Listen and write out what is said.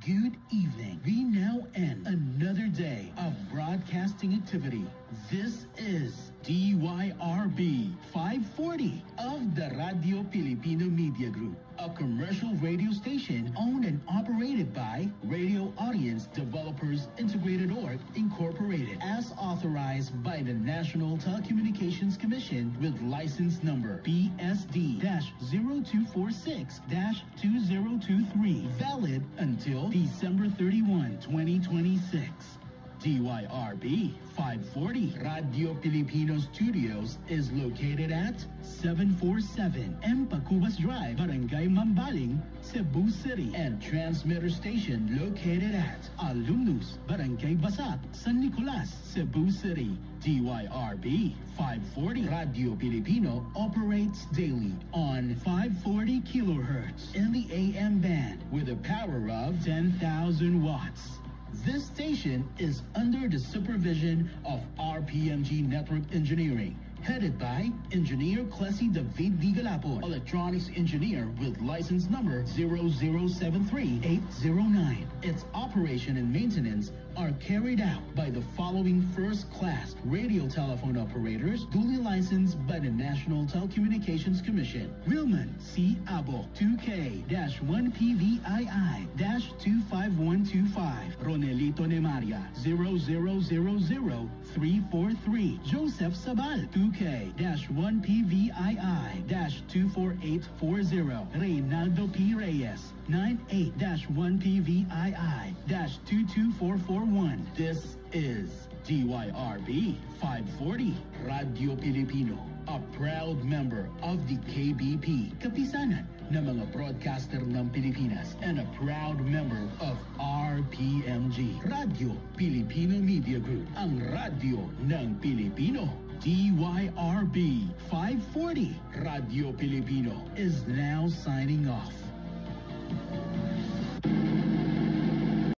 Good evening. We now end another day of broadcasting activity. This is DYRB 540 of the Radio Filipino Media Group, a commercial radio station owned and operated by Radio Audience Developers Integrated Org Incorporated, as authorized by the National Telecommunications Commission with license number BSD-0246-2023, valid until December 31, 2026. DYRB 540 Radio Filipino Studios is located at 747 M. Pacubas Drive, Barangay Mambaling, Cebu City, and transmitter station located at Alumnus, Barangay Basat, San Nicolas, Cebu City. DYRB 540 Radio Filipino operates daily on 540 kilohertz in the AM band with a power of 10,000 watts. This station is under the supervision of RPMG Network Engineering, headed by Engineer Clessy David D. Galapon, Electronics Engineer with license number 0073809. Its operation and maintenance are carried out by the following first-class radio telephone operators duly licensed by the National Telecommunications Commission: Wilman C. Abo, 2K-1PVII-25125, Ronelito Nemaria, 0000343, Joseph Sabal, 2K-1PVII-24840, Reynaldo P. Reyes, 98-1PVII-22441. This is DYRB 540 Radio Filipino, a proud member of the KBP, Kapisanan ng mga broadcaster ng Pilipinas, and a proud member of RPMG, Radio Filipino Media Group, ang radyo ng Pilipino. DYRB 540 Radio Filipino is now signing off.